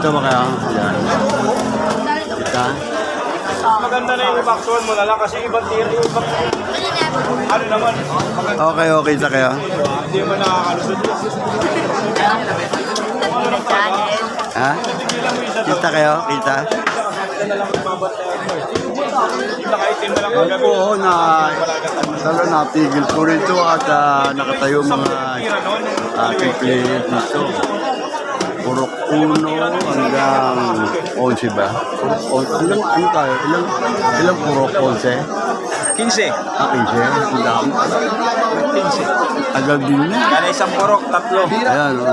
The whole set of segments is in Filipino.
Dito ba kayo? Yan. Kita. Maganda na yung baksuan mo na lang kasi ibang tier yung ibang ano naman. Okay, okay sa kayo. Hindi mo nakakalusot. Ha? Kita kayo? Kita? Nakaitin mo lang Yan kagabi. po, talaga napigil po rito at nakatayo mga people dito. Purok uno hanggang 11 ba? Purok 11. Ano tayo? Ilang purok 11? 15. 15. Ang dami. 15. Agad din na. Kaya isang purok, tatlo. Ayan, o.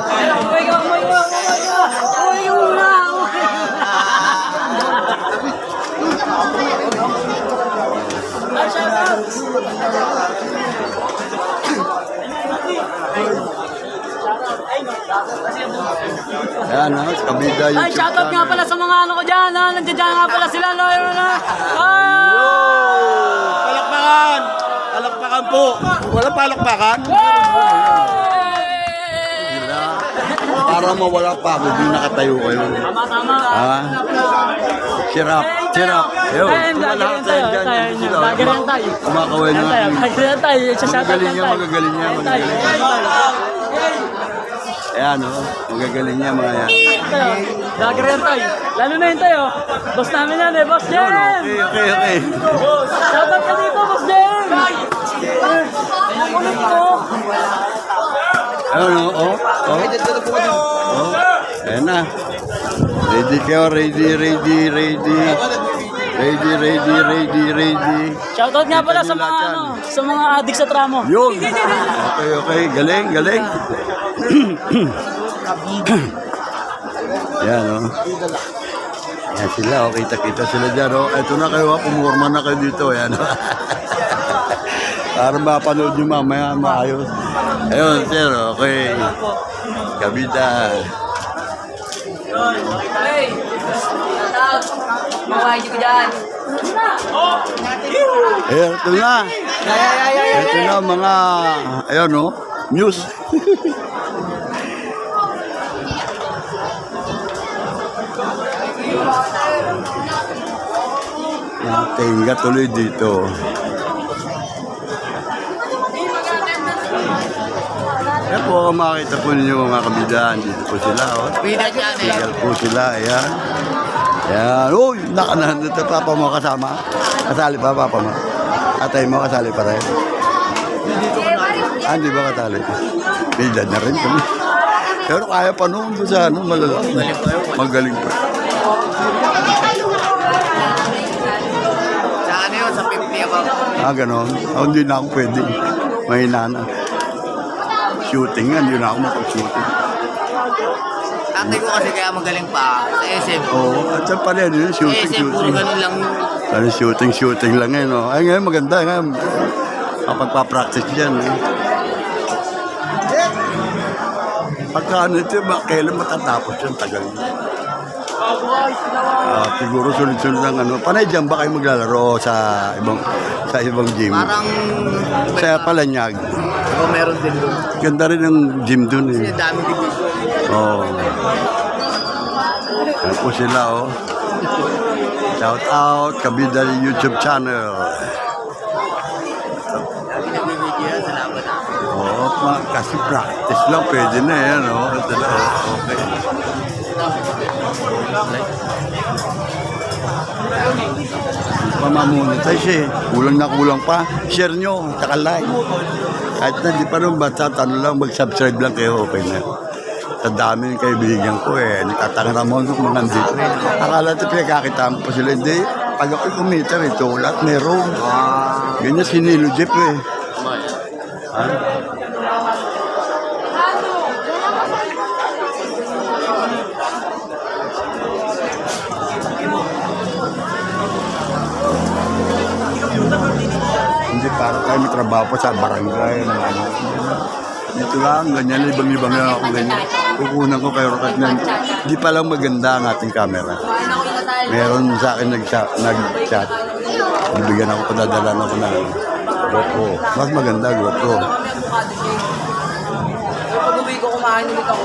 Ayan, o. Kabida yung Ay, shoutout nga pala sa mga ano ko dyan, ha? Nandiyan dyan nga pala sila, no? Ayun na. Palakpakan! Palakpakan po! Walang palakpakan? Para mawala pa ako, di nakatayo kayo. Tama, tama. Ha? Sirap, sirap. Ayun, lahat tayo dyan. Bagay yan tayo. Kumakaway na nga. Bagay yan tayo. Magagaling niya, magagaling niya, magagaling niya. Ayan, o. Magagaling niya, mga yan. Bagay yan tayo. Lalo na yun tayo. Boss namin yan eh, Boss Jen! Okay, okay. Shoutout ka dito, Boss Jen! Ang kulit ko. Ayun, o. Oh. Ayan na. Ready kayo, ready, ready, ready. Ready, ready, ready, ready. Shoutout nga pala sa mga ano, sa mga adik sa tramo. Yun. Okay, okay. Galing, galing. Yan, o. Yan sila, o. Kita-kita sila dyan, o. Ito na kayo, kumurma na kayo dito. Yan, o. Para mapanood nyo mamaya, maayos. Ayun, sir, okay. Kabida. Hey! Mga ID ko dyan. Ito na. Ito na mga, ayun, o. Muse. Natingga tuloy dito. Yan po, makita po ninyo mga kabidaan. Dito po sila, o. Legal po sila, ayan. Ayan. Uy, nandito papa mo kasama. Kasali pa papa mo. Atay mo kasali pa rin. Ah, hindi ba kasali? Bida na rin kami. Pero kaya pa noon doon sa ano, malalaki. Magaling pa. Sa ano yun? Sa 50 ako. Ah, ganon. Oh, hindi na ako pwede. Mahina na. Shooting nga, hindi na ako makapag-shooting. Tatay ko kasi kaya magaling pa sa SM. Oo, at saan pala yun, shooting, SM, puro shooting. ganun lang. Ano, shooting, shooting lang eh, no? Ay, ngayon maganda, ngayon. Kapag-pa-practice dyan, eh. Pagka ano ito, kailan matatapos yun, tagal. Siguro sunod-sunod ng ano. Panay dyan ba kayo maglalaro sa ibang gym? Parang... Sa Palanyag. Ako meron din doon. Ganda rin ang gym dun eh. Kasi dami division. Oo. Yan po sila, oh. Shout out, Kabida YouTube channel. Dami nagbibigay yan sa laban namin. Oo, kasi practice lang, pwede na yan, oh. Okay. Pamamonetize eh. Kulang na kulang pa. Share nyo, tsaka like. Kahit na di pa rin, basta ano lang, mag-subscribe lang kayo, okay na. Sa dami ng kaibigan ko eh, nagtatanga naman kung mga nandito. Akala ito pinagkakitaan pa sila. Hindi, pag ako'y kumita ito, lahat meron. Ganyan sinilo Jeep eh. Ha? Hindi para tayo may trabaho pa sa barangay. Ano. Dito lang, ganyan, ibang-ibang lang ako ganyan. Kukunan ko kayo rokat na. Hindi pa lang maganda ang ating camera. Meron sa akin nag-chat. Nabigyan ako, padadalan ako na GoPro. Mas maganda, GoPro. Pag uwi ko, kumain ulit ako.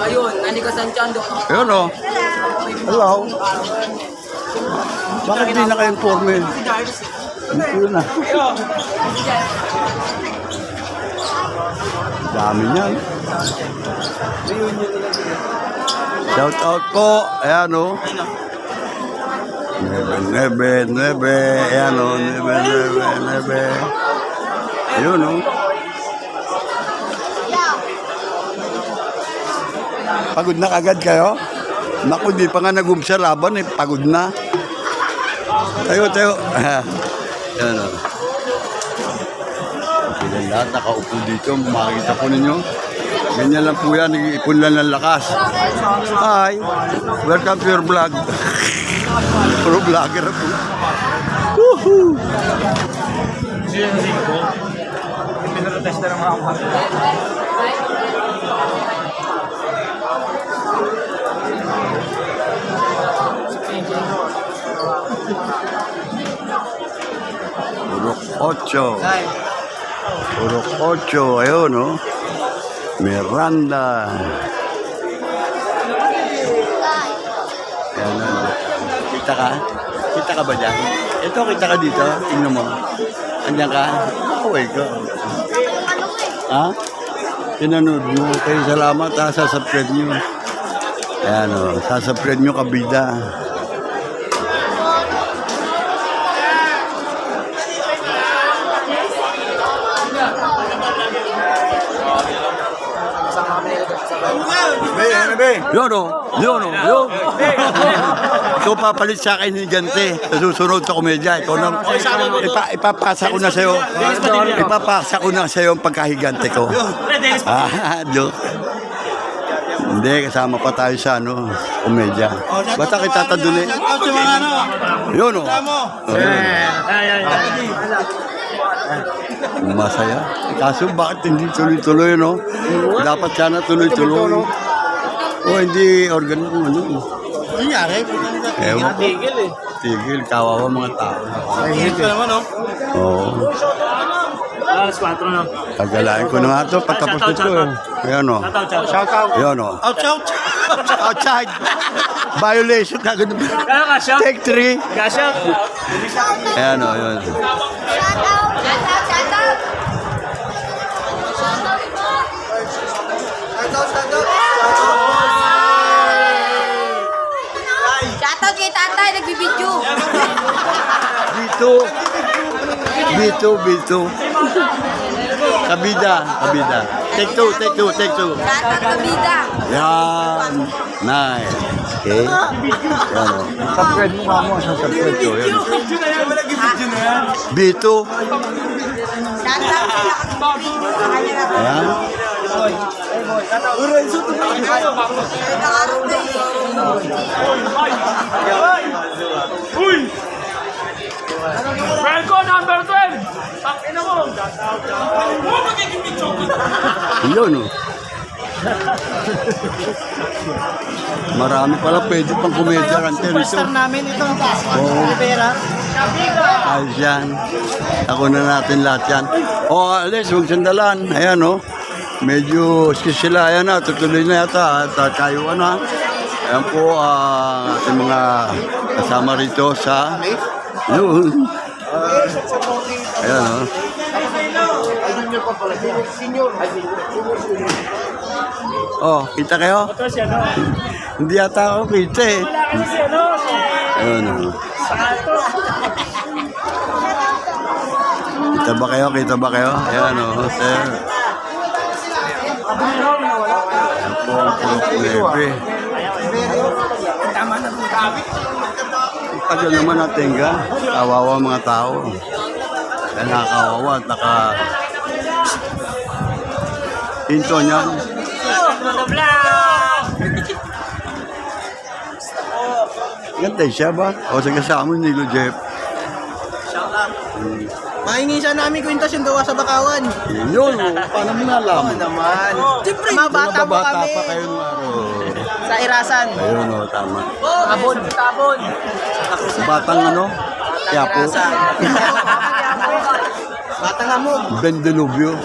Ayun, nanigasan dyan doon. Ayun o. Hello. Bakit di naka-informe? Hindi na. Dami niyan. Shout out po. Ayan o. 9. Ayan o. 9. Ayun o. Pagod na kagad kayo? Naku, di pa nga nag-umpisa laban eh. Pagod na. Tayo. Ayan o. Silang lahat nakaupo dito. Makikita po ninyo. Ganyan lang po yan. Nag-iipon lang ng lakas. Hi. Welcome to your vlog. Puro vlogger po. Woohoo! Pinarotesta ng mga umat. Purok 8. Ayun, no? Miranda. Ayan, kita ka? Kita ka ba dyan? Ito, kita ka dito? Tingnan mo. Andiyan ka? Away ka. Ha? Pinanood mo. Kaya salamat ha, sasubscribe nyo. Ayan, o. Sasubscribe nyo kabida. Yun. Ikaw papalit sa akin ni Gante. Sa susunod sa komedya. Ikaw na, ipapasa ko na sa'yo. Ipapasa ko na sa'yo ang pagkahigante ko. Joke. Hindi, kasama pa tayo sa komedya. Basta kita taduli. Yun o. Masaya. Kaso bakit hindi tuloy-tuloy, no? Dapat sana tuloy-tuloy. O hindi organ mo Nangyari? Ewan ko. Tigil, kawawa mga tao. Ay, ka naman, no? Oo. Alas 4 na. Tagalain ko na nga ito, patapos ito. Ayan o. Shout out. Ayan o. Outside. Violation na ganun. Kaya ka, shout. Take 3. Kasha. Ayan o, yun. Shoutout kay tatay, nagbibidyo. Bito. Kabida. Take two. Shoutout kabida. Yan. Nice. Okay. Yan o. Subscribe mo kamo. Subscribe ko. Yan. Bito. Shoutout Ayan. Uy! Franco number 12! Pakina mo! Yun o. Marami pala pwede pang komedya kante rito. Superstar namin ito. Oo. Pera. Ayos yan. Ako na natin lahat yan. O, alis, huwag sandalan. Ayan o. Medyo sila, ayan na. Tutuloy na yata. At tayo na. Ayan po ang ating mga kasama rito sa yun. Ayan o. Oh, kita kayo? Ito si ano? Hindi yata ako kita eh. Wala si ano? Ayan o. Kita ba kayo? Ayan o, sir. Ayan po ang purok 9. Tagal naman natin ka. Kawawa mga tao. Kaya nakakawawa at naka-into niyan. Ganda siya ba? O sa kasama ni Nilo Jeff. Mahingi siya namin kwintas yung gawa sa Bakawan. Yun o, paano mo nalaman? Naman. Siyempre, mga bata mo Bata kami. pa kayo nung araw. Sa Irasan. Ayun o, tama. Tabon. Batang ano? Yapo. Batang Amog. Bendelubyo.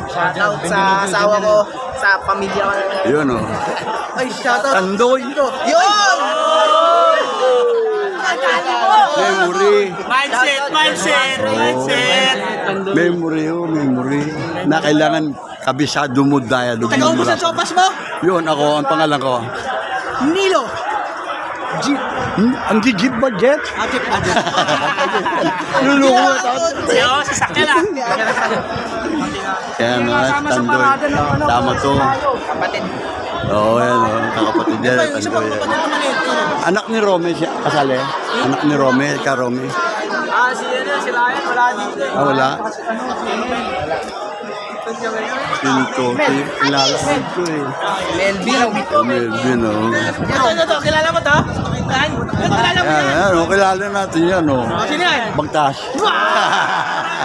Shoutout sa asawa ko. Sa pamilya ko. Yun o. Ay, shoutout. Tandoy. Yun! Memory. Mindset. Memory, memory. Na kailangan kabisado mo dialogue. Taga-ubos ang sopas mo? Yun, ako, ang pangalan ko. Nilo. Ang jeep ba, Jet? Luluko na tao. Yo, sasakyan ah. Kaya mga tandoy. Tama to. Oo, yan o. Kakapatid yan. Tandoy yan. Anak ni Rome siya. Kasali? Anak ni Rome. Ka Rome. Si Ryan, wala dito eh. Wala. Pinto. Kilala ko eh. Melvin, oh. Ito, kilala mo to? Kilala mo Yan, yan. yan. Oh, kilala natin yan, oh. Sino yan? Bagtas.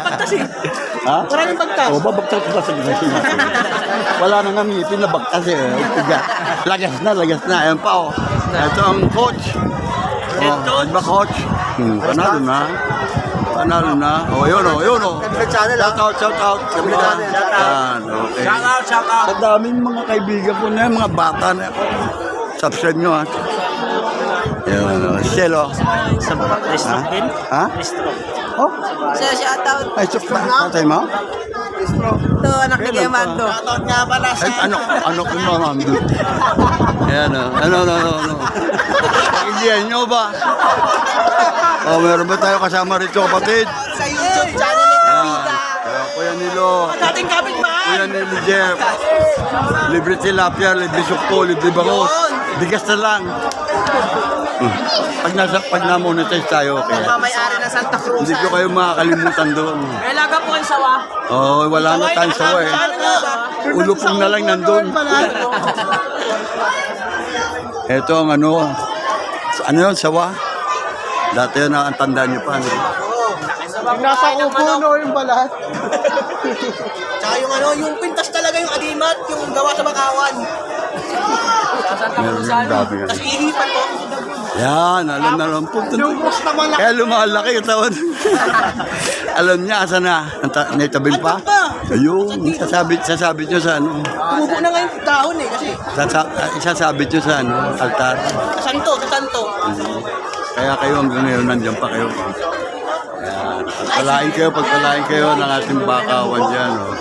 Bagtas eh. Ha? Maraming bagtas. O ba bagtas ka sa gilid? Wala na nga ngipin na bagtas eh. Lagas na. Ayan pa, oh. Ito ang coach. Oh, ano ba coach? Panalo na. Oh, yun, oh. Shout out. Yan, okay. Shout out. Sa daming mga kaibigan ko na yan, mga bata na ako. Subscribe nyo, ha? Yan, oh. Shelo. Restaurant din? Ha? Oh? Sir, shoutout. Ay, chok na. Tatay mo? Ito, anak ni Kuya Mando. Shoutout nga pala Ay, ano ko mo, ma'am? Ayan, ano. Pakigihan nyo ba? Oh, meron ba tayo kasama rito, kapatid? sa YouTube channel ni Kabida. Kaya Kuya Nilo, Dating kapitbahay. Kuya Nilo Jeff, libre tilapia, libre sukto, libre bangos, bigas na lang. Pag na-monetize tayo, okay. May-ari ng Santa Cruz. Hindi ko kayo makakalimutan doon. May laga po kayo sawa. Oh, wala na tayong sawa eh. Ulupong na lang nandun. Ito ang ano yun, sawa? Dati yun ang tandaan nyo pa. Ano? Nasa upo yung balat. Tsaka yung pintas talaga yung adimat, yung gawa sa bakawan. Meron yung grabe yan. Tapos ihipan ko. Yan, alam na lang po. Yung boss na malaki. Kaya lumalaki yung tawad. Alam niya, asa na? Naitabil pa? Ayun, sasabit nyo sa ano. Tumubo na nga yung dahon eh, kasi Sasabit nyo sa ano, altar. sa santo. Kaya kayo hanggang ngayon, nandiyan pa kayo. Yan. Pagpalain kayo ng ating bakawan dyan. Oh.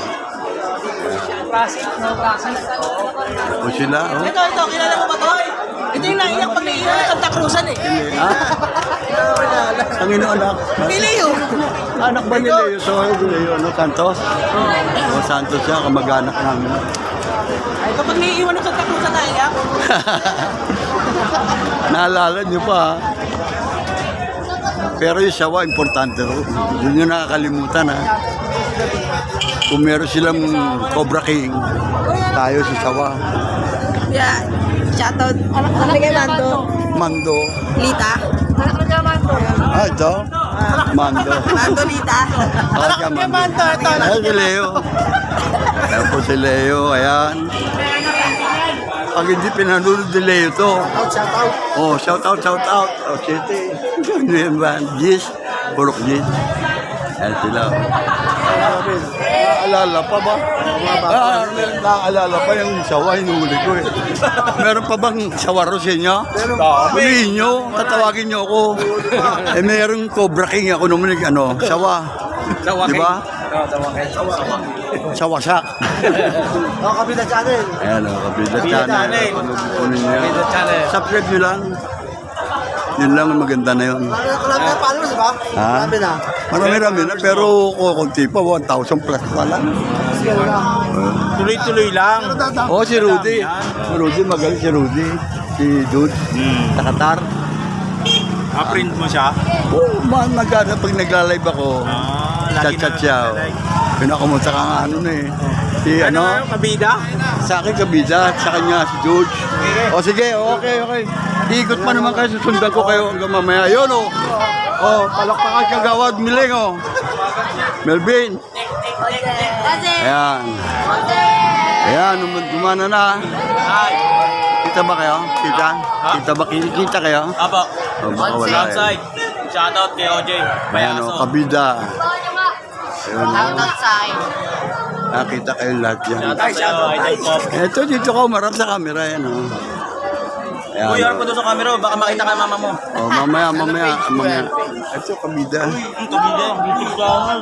O sila, oh. Ito, kilala mo ba to? Ito yung naiyak pag naiiyak ng Santa Cruzan eh. Ha? Ang anak. Pileo. Anak ba ni Leo? So, Leo, ano, Santos? O, Santos siya, kamag-anak namin. Ay, kapag naiiwan ng Santa Cruzan naiyak. Naalala niyo pa, ha? Pero yung sawa, importante ro. Yun yung nakakalimutan, ha? Kung meron silang Cobra King, tayo si sawa. Yeah. Shoutout. Anak ni Kuya Mando. Mando. Lita. Ah, ito? Mando. Mando, Lita. Anak ni Mando. Ayan si Leo. Ayan po si Leo, ayan. Pag hindi pinanood ni Leo to. Oh, shout out. Oh, city. Ano yan ba? Gis. Purok Gis. Ayan sila. Naalala pa ba? Naalala pa yung sawa, hinuli ko eh. Meron pa bang sawaro sa inyo? Hulihin nyo, tatawagin nyo ako. Eh, merong Cobra King ako naman, ano, sawa. Di ba? Sawasak. Kabida channel. Ayan o, Kabida Channel. Kunin nyo. Subscribe nyo lang. Yun lang ang maganda na yun. Marami na followers, ba? Ha? Marami na, pero konti pa, 1,000 plus pa lang. Tuloy-tuloy lang. Oh, si Rudy. Si Rudy, magaling si Rudy. Si Dude. Sa Qatar. Print mo siya. Oh, maganda pag nagla-live ako. Chat-chat siya. Pinakamunta ka nga ano na eh. Si ano? Kabida? Sa akin kabida, sa kanya si George. O sige, okay. Ikot pa naman kayo, susundan ko kayo hanggang mamaya. Yun o. O, palakpakan kagawad, miling o. Melvin. Ayan. Ayan, gumana na. Kita ba kayo? Kita kayo? Apo. O, baka wala eh. Outside. Shoutout kay OJ. Ayan o, kabida. Ayun o. Shoutout sa akin. Nakita kayo lahat yan. Shoutout kay Idol Pop. Ito, dito ka umarap sa camera yan o. Uy, harap ko doon sa camera. Baka makita ka ng mama mo. Oh, mamaya. Ito, kabida. Ang kabila, bitig ka nga.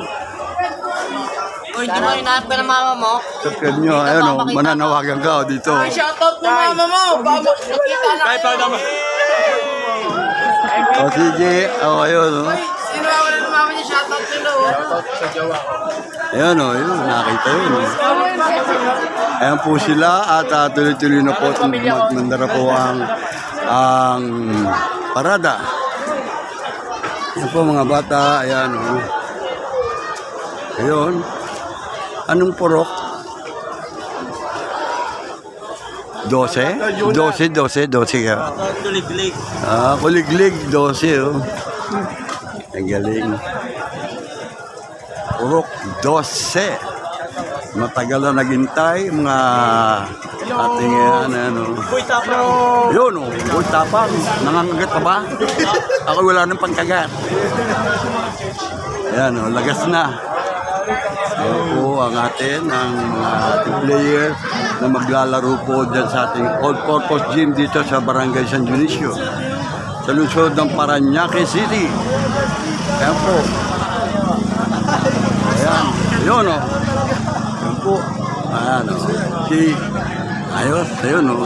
Uy, di mo hinahanap ka ng mama mo? Subscribe nyo. Ayun, oh, mananawagan ka dito. Shoutout ng mama mo! Bago nakita na Kahit pa naman. O, sige. O, ayun, oh. Sino ba wala ng mama niya? Shoutout nila, oh. Ayun, oh, yun. Nakita yun. Oh. Ayan po sila at tuloy-tuloy na po magmandara po ang parada. Yan po mga bata. Ayan, oh. Ayun. Anong purok? 12? 12 ka. Tulig-lig. Kuliglig, 12, oh. Ang galing. Purok 12. Matagal na naghintay, mga ating ano. Boy, tapos. Yun, oh. Boy, tapang. Nangangagat pa ba? Ako wala nang pangkagat. Ayan, oh. Lagas na. Ayan po ang atin, ang mga ating player na maglalaro po dyan sa ating all-purpose gym dito sa Barangay San Dionisio. Sa lungsod ng Parañaque City. Ayan po. Ayan. Yun, oh. Ayan po. Ayan, oh. Ayos. Ayun, oh.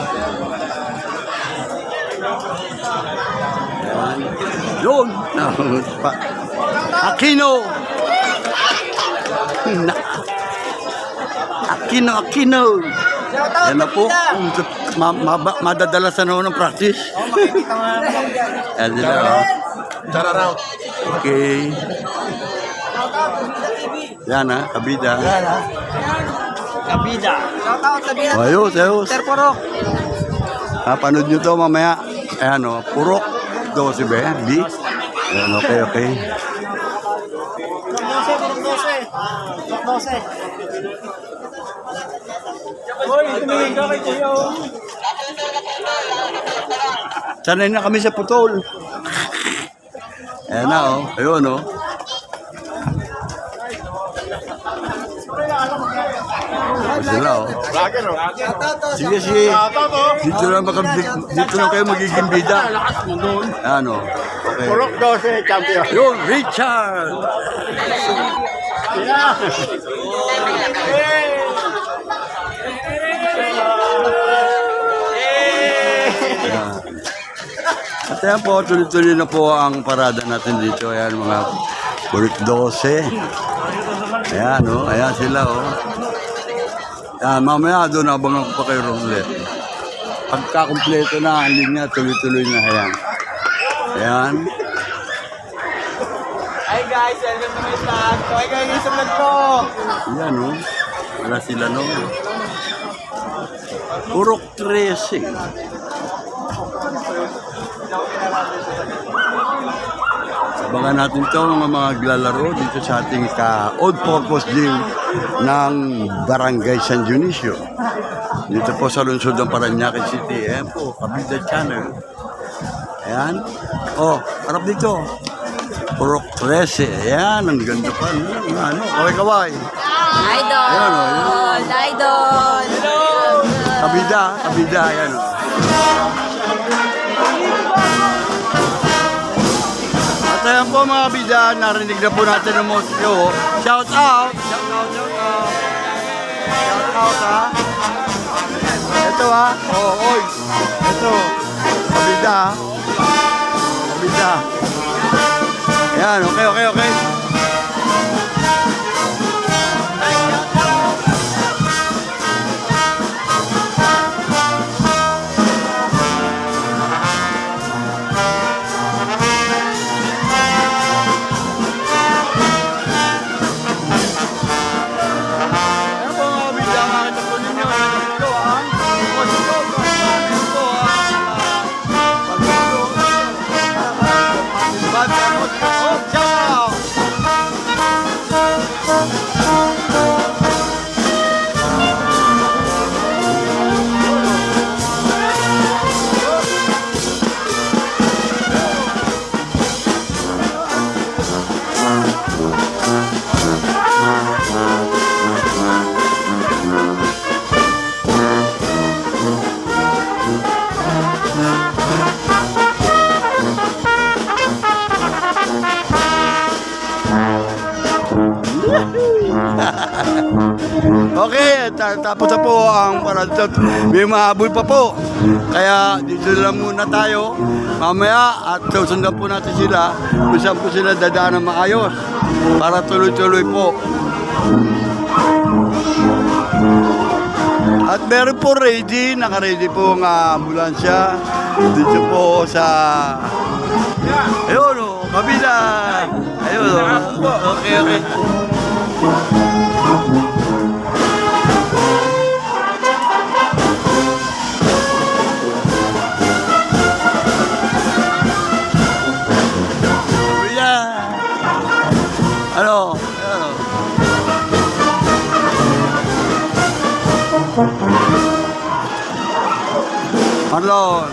Ayan. Yun. Aquino. Aquino. Yan na po. Madadala sa noon ng practice. Yan sila, oh. Okay. Yan, ha. Kabida. Kabida. Shoutout sa bilang. Ayos. Sir Porok. Panood nyo to mamaya. Ayan, oh. Purok 12 ba? B? Ayan, okay. Boy, tumingin ka kay Kuya. Sanay na kami sa putol. Ayan na, oh. Ayun, oh. Sila, oh. Sige. Dito lang kayo magiging bida. Ano? Okay. Purok 12, champion. Yun, Richard! Ayan. At ayan po, tuloy-tuloy na po ang parada natin dito. Ayan, mga Purok 12. Ayan, oh. Ayan sila, oh. Ayan, mamaya doon abangan ko pa kayo ulit. Pagka-kompleto na ang linya, tuloy-tuloy na. Ayan. Hi guys, welcome to my vlog. Okay guys, sa vlog ko. Ayan, oh. Wala sila, no? Purok 13. Abangan natin ito mga maglalaro dito sa ating all-purpose gym ng Barangay San Dionisio. Dito po sa lungsod ng Parañaque City. Ayan po, Kabida Channel. Ayan. Oh, harap dito. Purok 13. Ayan, ang ganda pa. Ano, kaway-kaway. Idol! Ayan, oh, yun. Idol! Kabida, ayan o. At ayan po mga bida, narinig na po natin ang musyo. Shout out ha. Ito ha, oy. Ito, kabida. Ayan, okay. tapos na po ang parada. May mahabol pa po. Kaya dito lang muna tayo. Mamaya at susundan po natin sila kung saan po sila dadaan ng maayos para tuloy-tuloy po. At meron po ready, naka-ready po ang ambulansya dito po sa ayun o, kabila. Ayun o. Okay. Kabila. Ano? Marlon.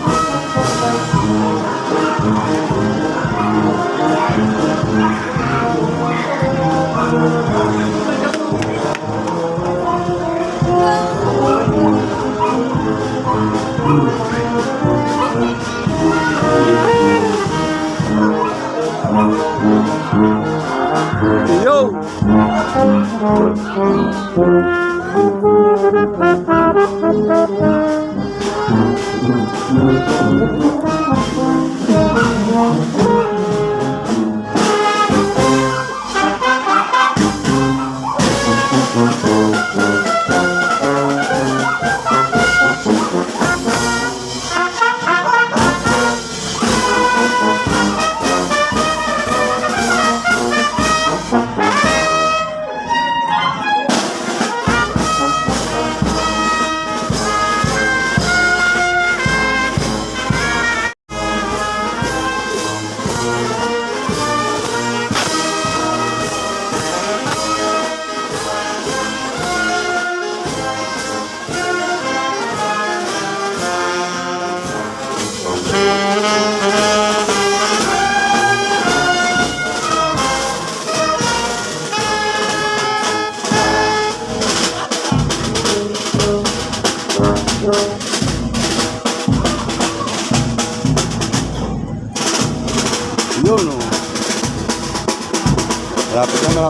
Yo. Yun o. Malapit na.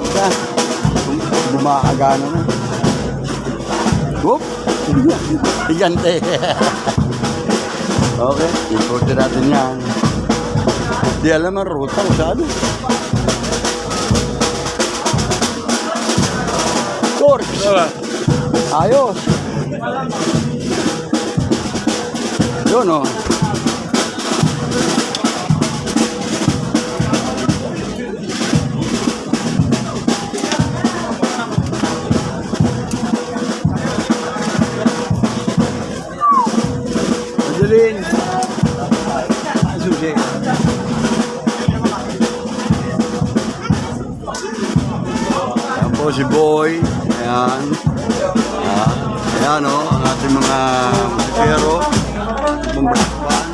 Bumakagana na. Whoop! Higante. Okay, ipurti natin yan. Di alam ang ruta kung saan. Torch! Ayos! Yun o. Madeline. Susi. Ayan po si Boy. Ayan. Ayan o, ang ating mga musikero. Bumbrakpan.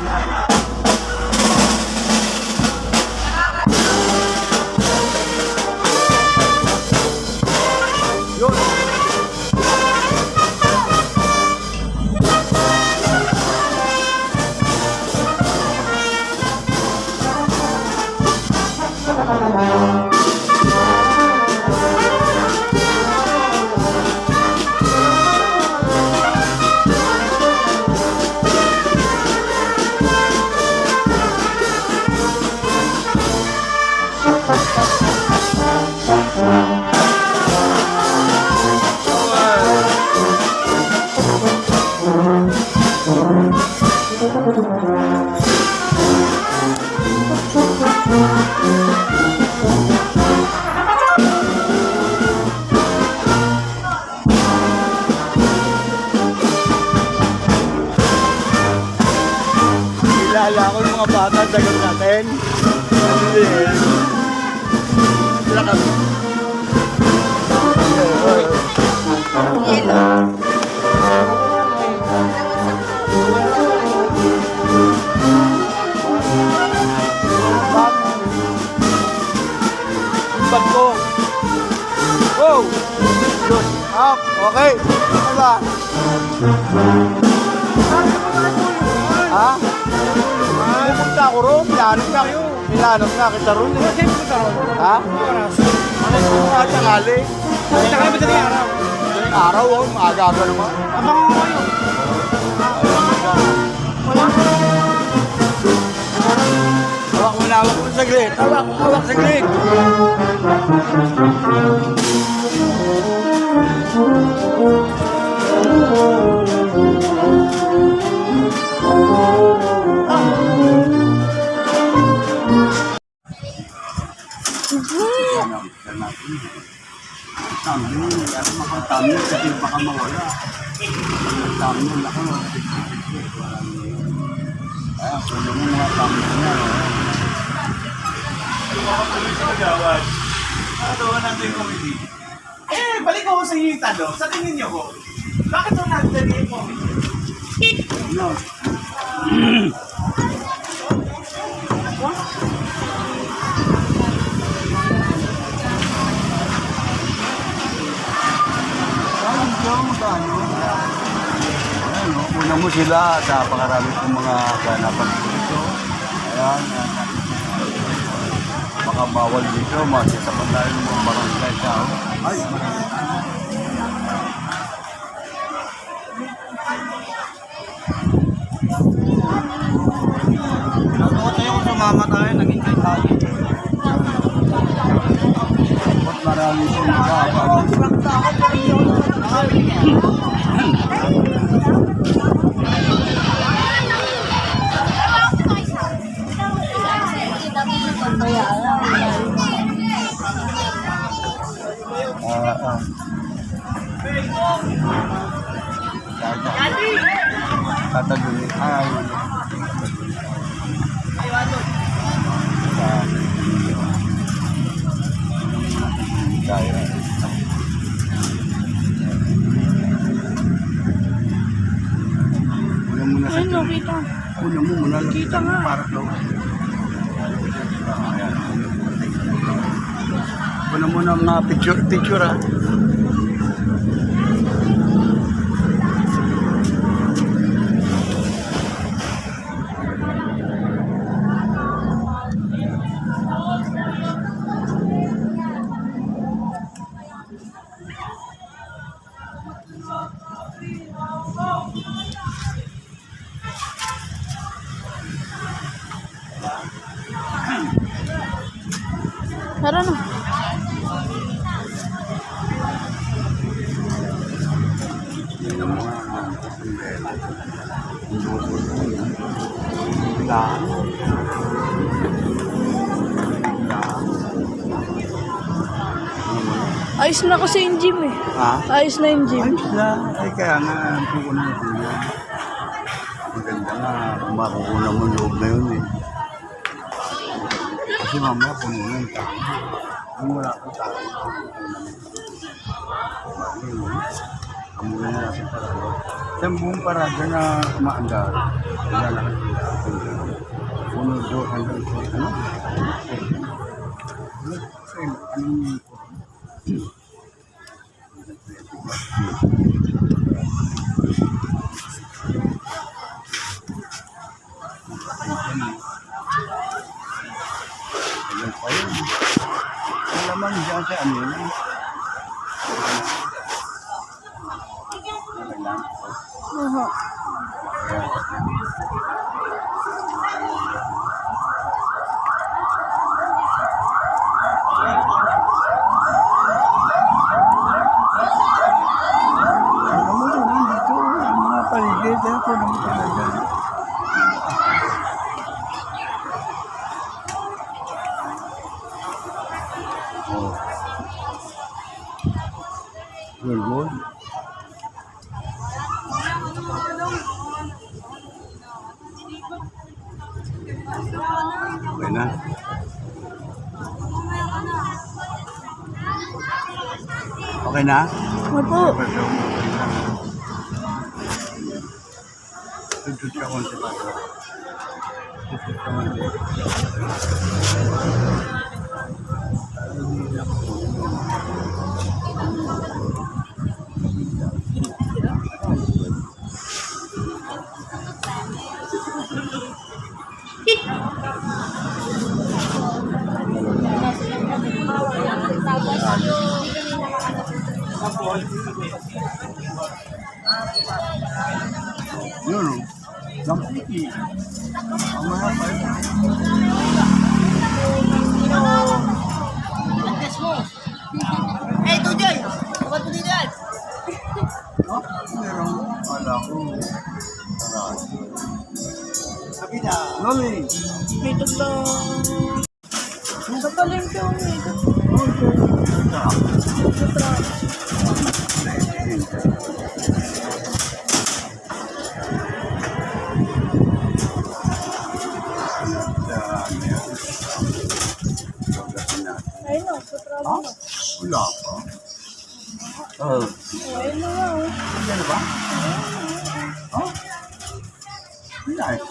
Yun. Kilala ko yung mga bata sa gawin natin. Hindi. Sila kami. Bag ko. Oh! Good. Up. Okay. Diba? Ha? Pupunta ako ron. Pilanok na kita ron. Ha? Ano sa tangali? Tsaka ba sa araw? Araw, oh, maaga naman. Abangan ko kayo. Hawak mo na, hawak mo saglit. Hawak saglit. Tamil kasi baka mawala. Tamil ako. Kaya kuno mo mga tamil na. Balik ako sa inyo yung tanong. Sa tingin niyo ko, bakit ito nagdali yung comedy? No. Una mo sila sa pakarami kong mga ganapan dito. Ayan. Baka bawal dito, masitapan tayo ng mga barangay tao. Ay, Ako tayo kung sumama tayo, nag-enjoy tayo. ba't marami kong mga tatagulin. Ay, kaya. Una muna sa Kita. una mo muna kita nga para daw. Una muna mga picture ah. Tara na. Ayos na kasi yung gym eh. Ha? Ayos na yung gym. Ayos na. Ay, kaya nga, pukunan mo sila. Maganda nga, kung makukunan mo loob na yun eh. Kasi mamaya puno na yung tao. Kung wala ko tao. Kamulan na natin parada. Sa buong parada na umaandar, wala na kasi puno doon hanggang sa ano? Anong naman dyan sa amin. Mga paligid, ako naman talaga. Very good. Okay na. Okay na? Opo. Tutut ka konti pa. Tutut ka konti. Yun o. Lampiki. Mamaya pa yun. Eh, Tujoy! Kapag po dito yan! Meron. Wala ko. Loli. Dito lang. Sa palengke ako dito. Ayun na, sa trabaho na. Wala pa. Oh. Ayun na nga. Ano ba? Oh? Nice.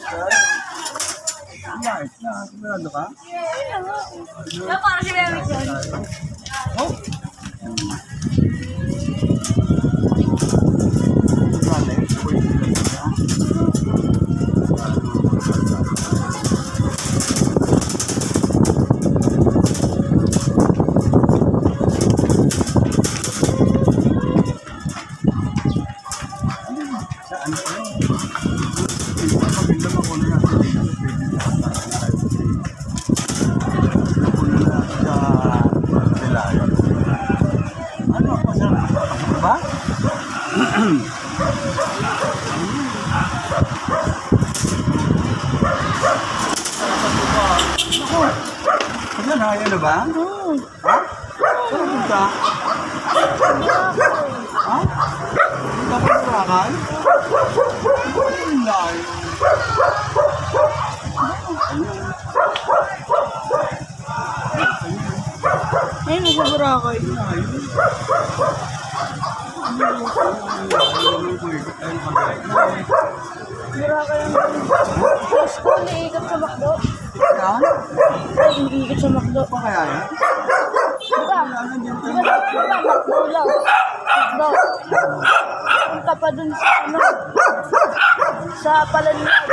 Nice na. Sigurado ka? Ayun na nga. Para si Mary John. Oh? Ano ba? Ha? Saan punta? Ha? Punta pa sa Rakan? Hindi. Ayun na sa Boracay. Boracay ang Diyos ko, naiikot sa McDo. Ay, iniikot sa McDo. Pa kaya yan? Diba? Diba, McDo lang. McDo. Punta pa dun sa ano. Sa Palanlag.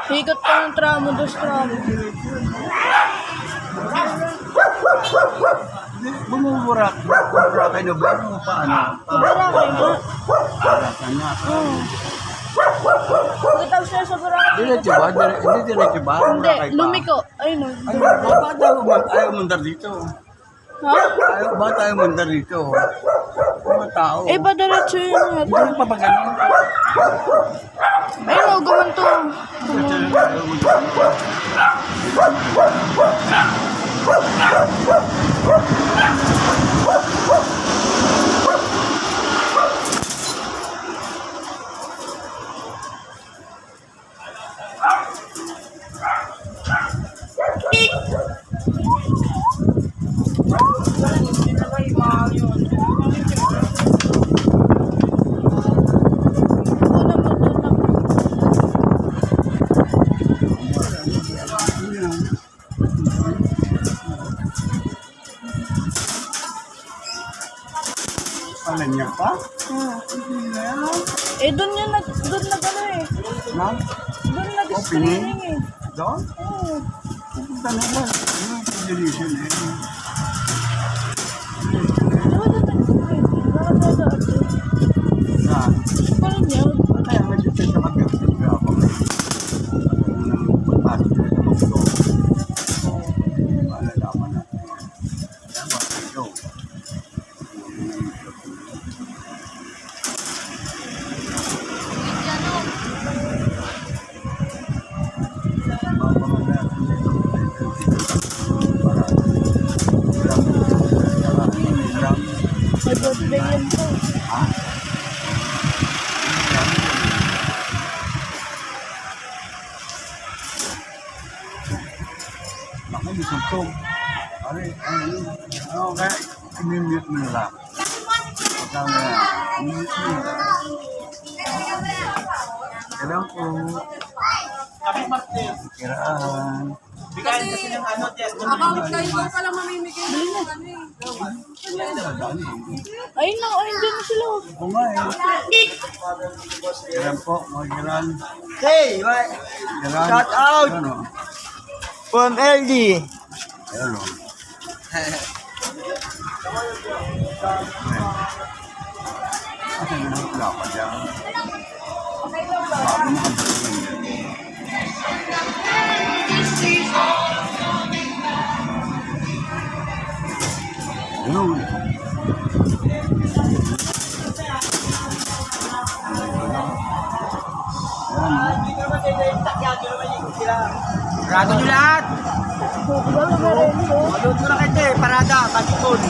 Ikot pa ng tramo, dos tramo. Bumuburak. Buburakay na ba? Ano pa? Ano? Boracay nga. Barakan na. Pagkatapos na sa Boracay. Diretso ba? Hindi diretso ba? Hindi, Burakay pa. lumiko. Ayun o. Ano? Bakit ayaw mandar dito? Ha? Bakit ayaw mandar dito? Mga tao. Eh, ba diretso yun nga? Hindi pa ba ganun? Ayun o, gumanto. Palan niya pa? Eh, doon yun, doon nag-ano eh. Ma'am? Doon nag-screening eh. Doon? Oo. Pupunta na ba? Ano yung condition eh? Diba doon nag-screening? Bakit dadaan doon? Saan? Parang yun. Kaya nga dito sa kapatid ko ako. Pagpasok na sa mundo. Malalaman natin. Kaya ba? Ito. May birthday yan po. Baka may sugtog. Ano kaya i-mute mo na lang. Pagka nga, i-mute mo na lang. Kailan po. Kami Martes. Kiraan. Bigyan kasi ng ano, test. Ayun na, ayun dyan na sila. Oo nga eh. Kailan po, mga kiran. Hey! Kiran. Shout out! Ano? From LD. Ayan o. Wala pa dyan. Ayun. Sarado nyo lahat. Malod mo na kayo parada, pagkikod.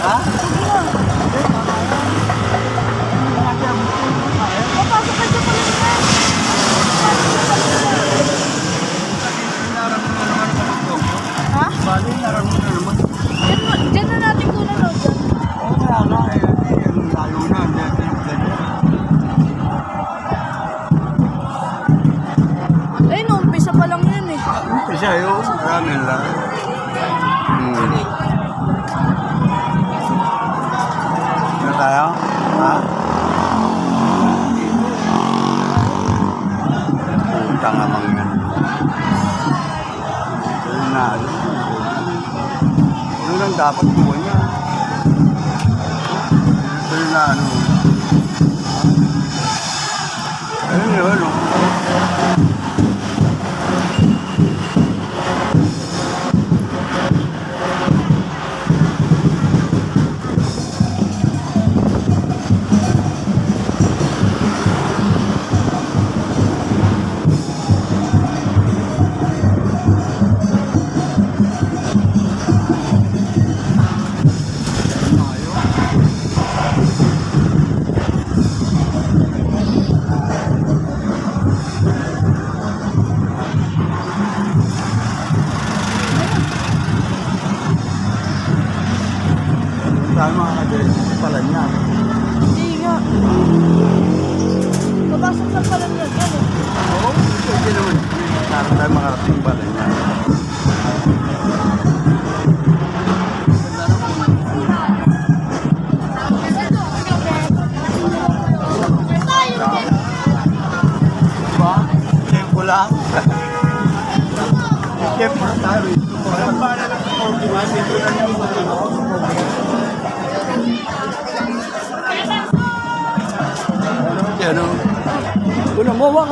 Ha? Papasok ka dyan pala naman. Ha? Dyan na natin kunan o dyan. Ayun, umpisa pa lang yun eh. Kasi yun, marami lang. Ano tayo? Ha? Utang namang yan. Ayun na. Ano lang dapat buwan niya? Ayun na ano. Ayun yun, ano. Saan mga kadres pala niya? Hindi nga. Papasok lang pala niya dyan eh. Oo, hindi naman. Saan tayo makarating pala niya? Diba? Tempo lang. Tempo lang tayo. Yan o. Una mo, wak.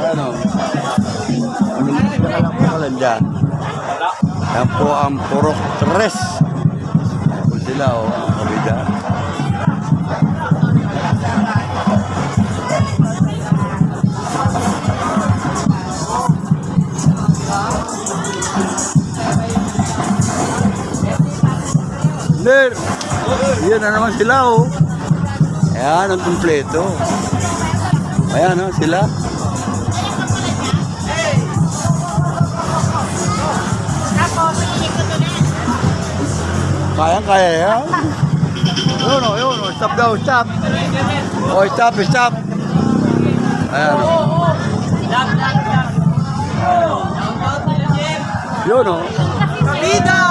Ano? Ano dyan? Yan po ang Purok 3. Ako sila o. Kabida. Ler! Yan na naman sila o. Ayan ang kumpleto. Ayan o sila. Kaya yan. Yun o, yun o. Stop daw, stop. O, stop, stop. Ayan o. Yun o. Kabida!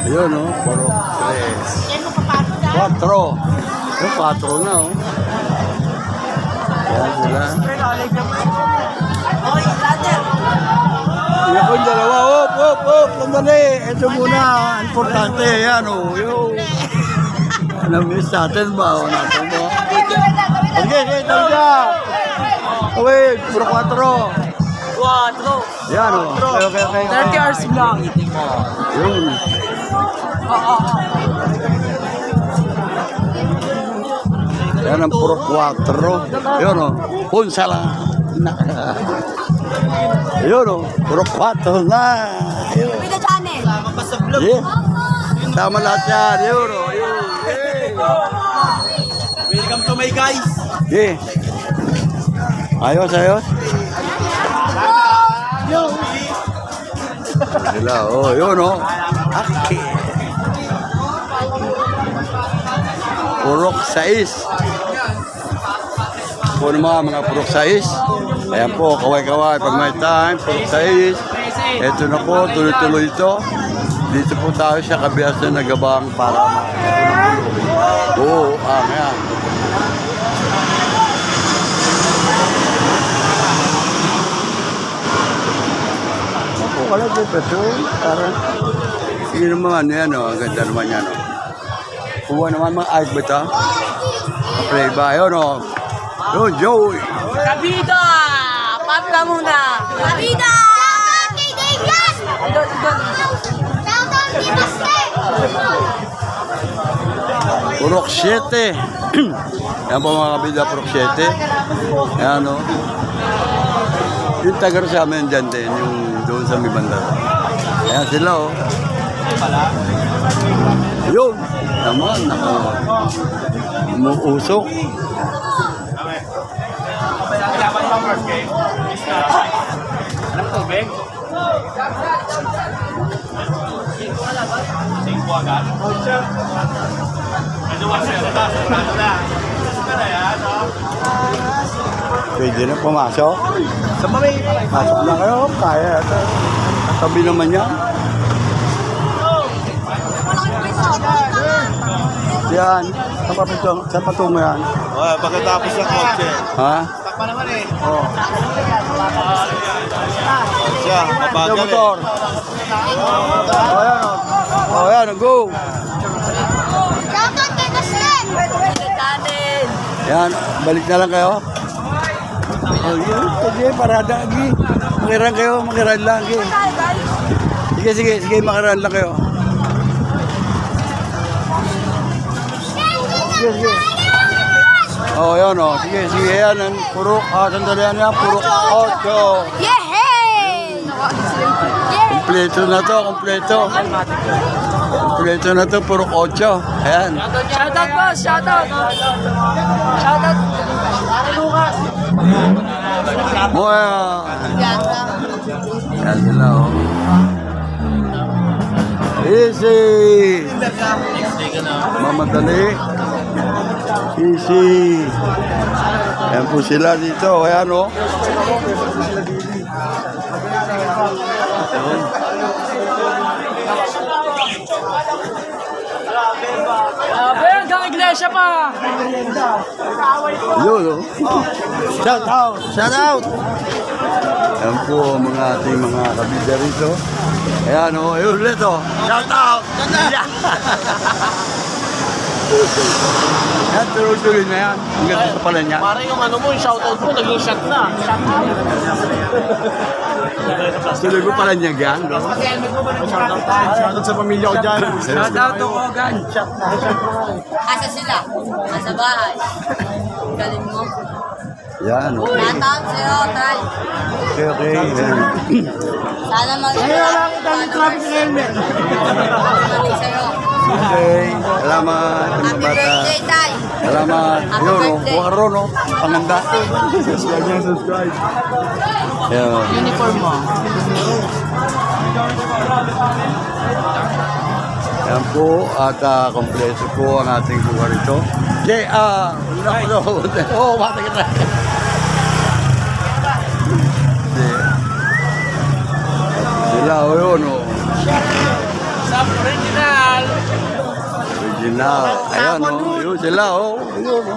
Yun o. Puro 3. 4. Yung 4 na o. Ayan sila. Yan po yung dalawa. Hop, hop, hop. Sandali. Ito muna. Importante. Yan o. Yung. Na-miss natin ba? O natin ba? Okay, okay. Talaga. Okay. Puro 4. 4. Yan o. Okay, okay, okay. 30 hours lang. Yun. Yan ang puro 4. Yun o. Punsa lang. Yun o. Puro 4 na. Yun. Pwede channel. Yeah. Tama lahat yan. Yun o. Yun. Hey. Welcome to my guys. Yeah. Ayos, ayos. Sila, oh, yun o. Okay. Purok 6. po ng mga purok sais. Ayan po, kaway-kaway. Pag may time, purok sais. Ito na po, tuloy-tuloy ito. Dito po tayo sa kabias na nagabang para oo, ayan. Ako, wala po peso. Parang, hindi naman ano yan, oh. Ang ganda naman yan, oh. Kuha naman mga ice ba ito? Play ba? Ayun, oh. Yun, Joey. Kabida! Pabla muna! Kabida! Shoutout kay Damian! Shoutout kay Baste! Purok 7. Yan po mga kabida, Purok 7. Yan, oh. Yung tagar sa amin dyan din, yung doon sa may banda. Ayan sila, oh. Yun. Naman, ako. Umuusok. Kailangan pa first game. Anong tubig? 5 agad? Medyo masaya na. Sigurado na. Gusto na yan, no? Pwede na pumasok. Sa mamay. Pasok na kayo. Kaya. Tabi naman yan. Yan. Sa patungo yan. Pagkatapos ng kotse. Ha? Takpa naman eh. Oo. Siya, Yung mabagal eh. motor. O yan. O yan. Go. Shoutout kay Baste! Yan. Balik na lang kayo. O yun. Sige. Parada. Sige. Makiran kayo. Makiran lang. Sige. Sige. Makiran lang kayo. Sige. Oh, yan oh. Sige. Yan. Ang puro. Sandali yan. Puro 8. Yehey! Kompleto na to. Kompleto na to. Puro 8. Ayan. Shoutout boss! Shoutout! Shoutout! Lucas! Moya. Yan sila oh. Easy. Mamadali. Easy. Ayan po sila dito. Ayan oh. Hanggang iglesia pa! Yun oh. Shout out. Shout out. Ayan po mga ating mga kabida rito. Ayan oh. Ayun ulit oh. Shout out. Yan, tuloy-tuloy na yan. Ang ganda sa pala niya. Para yung ano mo, yung shoutout mo, naging shot na. Tuloy ko pala niya yan. No? Shoutout tayo. Shoutout sa pamilya ko dyan. Shoutout to Kogan. Asa sila? Nasa bahay. Galing mo. Yan. Okay. Shoutout sa'yo, Tay. Okay. Yan. Sana mag-helmet. Sa'yo. Okay. Salamat. Mga Happy bata. birthday, Tay. Salamat. Happy Yun, no? birthday. Huwag ron, no? Panganda. Subscribe. Yan. Uniform mo. Yan po. At kompleto po ang ating buwan ito. Okay. No. Oh, mata kita. Sila, o yun, o. Sa original. Original. Ayan, o. Yun sila, o. Yun, o.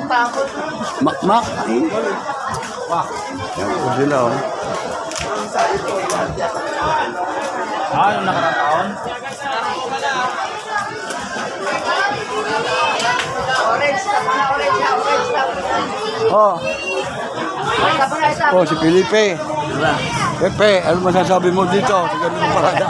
Makmak. Yan po sila, o. Yung nakarang taon? Oh. Oh, si Felipe. Pepe, ano masasabi mo dito? Sa ganun ang parada.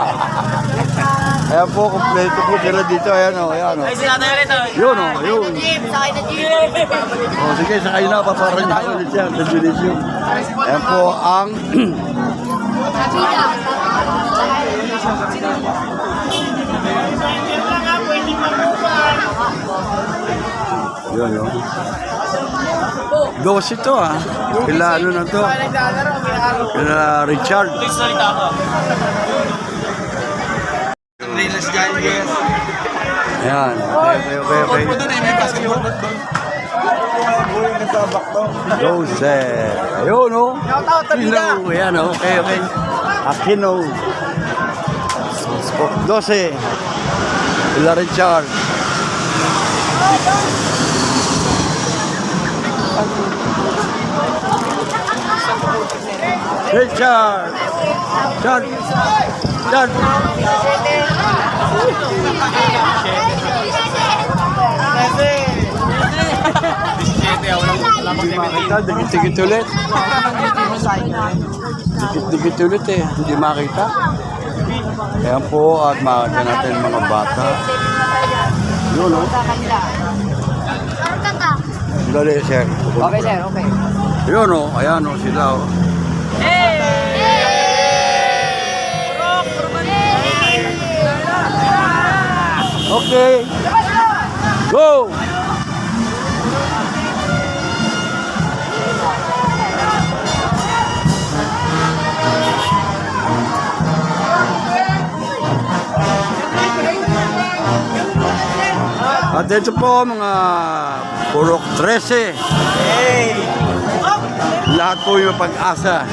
Ayan po, kompleto po sila dito. Ayan o, ayan o. Ay, sinatay ulit oh. Yun o, yun. Sakay na jeep. O, sige, sakay na. Paparan niya ulit siya sa Junisio. Ayan po ang... Yun, yun. 12 to ah. Kila ano na to? Kila Richard. Salita ako. Ayan. Okay. 12. Ayun, no? Shoutout, Tabida. Aquino. Ayan, okay, okay. Aquino. Spock 12. Ila Richard. Richard. Richard. Richard. Hindi makita, dikit-dikit ulit. Dikit-dikit ulit eh, hindi makita. Ayan po at makita natin mga bata. Yun, no? Dali, sir. Okay, sir, okay. Yun, no? Ayan, no? Sila, oh. Okay. Go! At ito po mga purok 13. Lahat po yung pag-asa.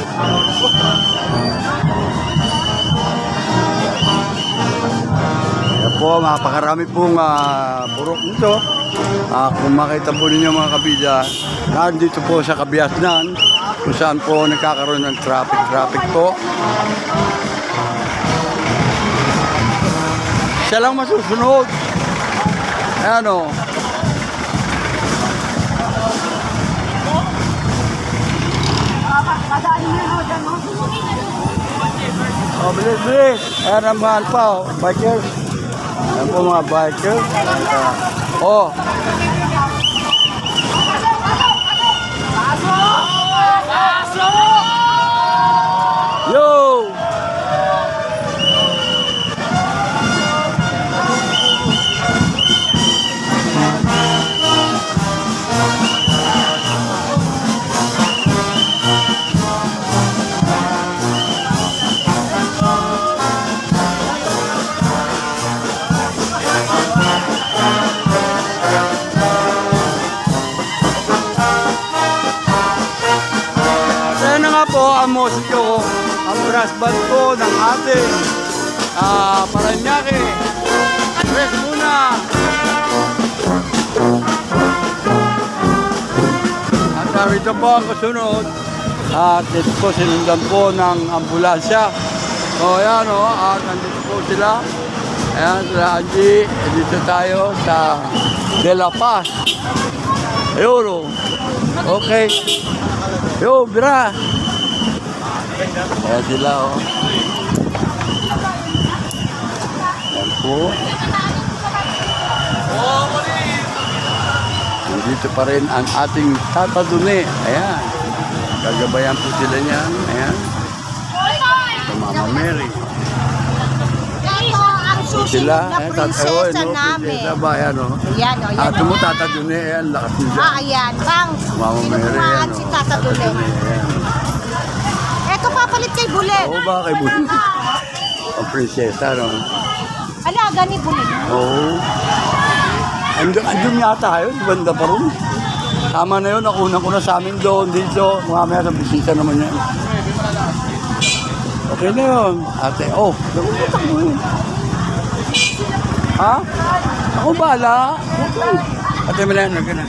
Ayan po, mapakarami pong purok nito. Kung makita po ninyo mga kabida, nandito po sa Kabiasnan, kung saan po nagkakaroon ng traffic po. Siya lang masusunod. Ayan o. Oh, bilis, bilis. Ayan ang mahal pa, oh. Bikers. Ayan po mga bikers. Oh. Yo! Ayan na nga po ang musiko, ang brass band po ng ating Paranaque. Rest muna! At narito po ang kasunod. At ito po sinundan po ng ambulansya. So ayan o, at nandito po sila. Ayan sila Angie, dito tayo sa De La Paz. Ayun o. Okay. Yo, bira. Ayan sila, oh. Ayan po. Dito pa rin ang ating Tata Dune. Ayan. Gagabayan po sila niyan. Ayan. Sa Mama Mary. Ito ang susi Sila. na Ayan, prinsesa namin. Prinsesa ba? Ayan, oh. Ayan o, yan Ito mo, o. Tata Dune. Ayan, lakas mo dyan. Ayan, bang. Mama Mary, Sinukuhaan ayan, si oh. Tata Dule. Ayan. Ito papalit kay Bulet. Oo ba kay Bulit? Ang prinsesa, no? Alaga ni Bulet. Oo. Andun yata yun, banda pa rin. Tama na yun, nakunan ko na sa amin doon, dito. Mamaya sa bisita naman yan. Okay na yun. Ate, oh, nakunan mo yun. Ha? Ako bala. Ate, malayan na ka na.